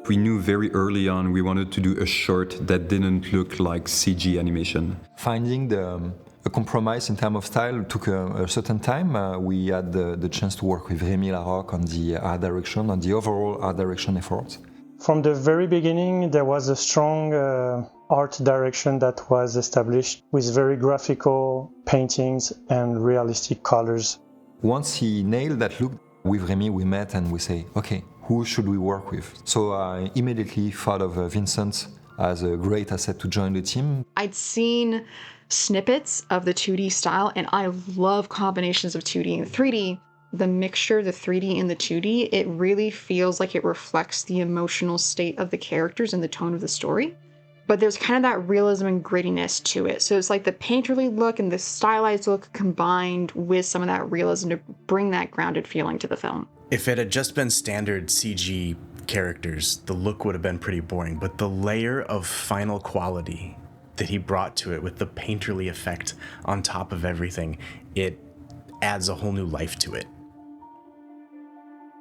We knew very early on we wanted to do a short that didn't look like CG animation. Finding a compromise in terms of style took a certain time. We had the chance to work with 𝗕𝗲𝗵𝗶 on the art direction, on the overall art direction efforts. From the very beginning, there was a strong art direction that was established with very graphical paintings and realistic colors. Once he nailed that look, with Rémi we met and we say, okay, who should we work with? So I immediately thought of Vincent as a great asset to join the team. I'd seen snippets of the 2D style, and I love combinations of 2D and 3D. The mixture, the 3D and the 2D, it really feels like it reflects the emotional state of the characters and the tone of the story. But there's kind of that realism and grittiness to it. So it's like the painterly look and the stylized look combined with some of that realism to bring that grounded feeling to the film. If it had just been standard CG characters, the look would have been pretty boring, but the layer of final quality that he brought to it with the painterly effect on top of everything, it adds a whole new life to it.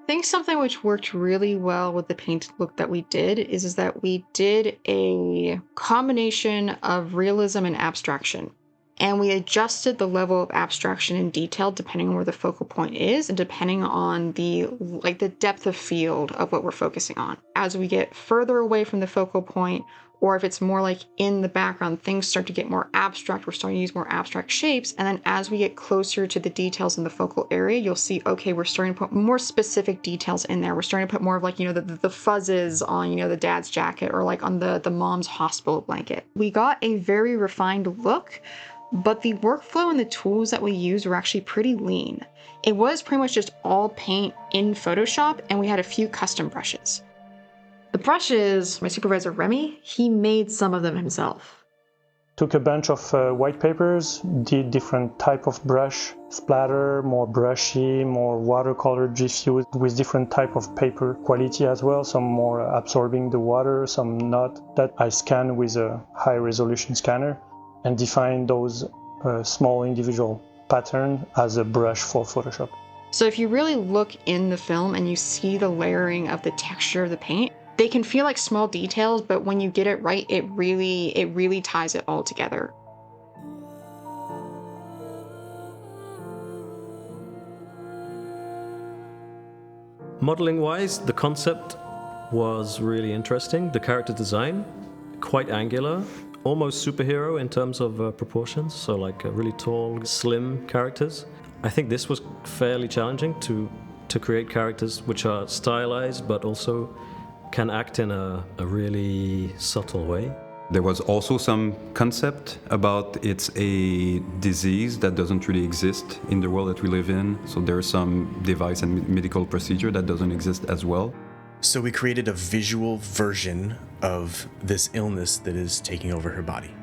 I think something which worked really well with the painted look that we did is that we did a combination of realism and abstraction. And we adjusted the level of abstraction and detail depending on where the focal point is and depending on the depth of field of what we're focusing on. As we get further away from the focal point, or if it's more like in the background, things start to get more abstract. We're starting to use more abstract shapes. And then as we get closer to the details in the focal area, you'll see, okay, we're starting to put more specific details in there. We're starting to put more of like, the fuzzes on, the dad's jacket or like on the mom's hospital blanket. We got a very refined look, but the workflow and the tools that we used were actually pretty lean. It was pretty much just all paint in Photoshop, and we had a few custom brushes. The brushes, my supervisor Remy, he made some of them himself. Took a bunch of white papers, did different type of brush, splatter, more brushy, more watercolor diffused with different type of paper quality as well, some more absorbing the water, some not, that I scanned with a high resolution scanner and define those small individual patterns as a brush for Photoshop. So if you really look in the film and you see the layering of the texture of the paint, they can feel like small details, but when you get it right, it really ties it all together. Modeling-wise, the concept was really interesting. The character design, quite angular, almost superhero in terms of proportions, so like really tall, slim characters. I think this was fairly challenging to create characters which are stylized but also can act in a really subtle way. There was also some concept about it's a disease that doesn't really exist in the world that we live in. So there's some device and medical procedure that doesn't exist as well. So we created a visual version of this illness that is taking over her body.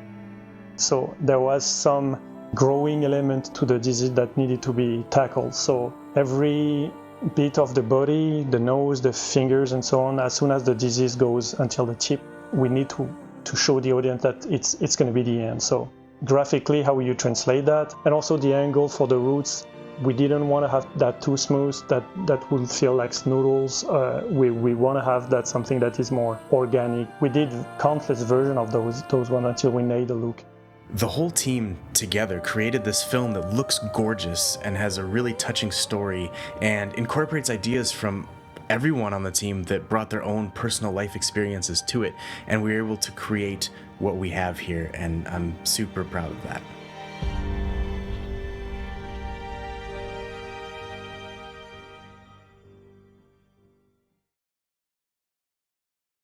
So there was some growing element to the disease that needed to be tackled. So every bit of the body, the nose, the fingers and so on, as soon as the disease goes until the tip, we need to show the audience that it's going to be the end. So graphically, how will you translate that? And also the angle for the roots. We didn't want to have that too smooth, that will feel like noodles. We want to have that something that is more organic. We did countless versions of those ones until we nailed the look. The whole team together created this film that looks gorgeous and has a really touching story and incorporates ideas from everyone on the team that brought their own personal life experiences to it. And we were able to create what we have here, and I'm super proud of that.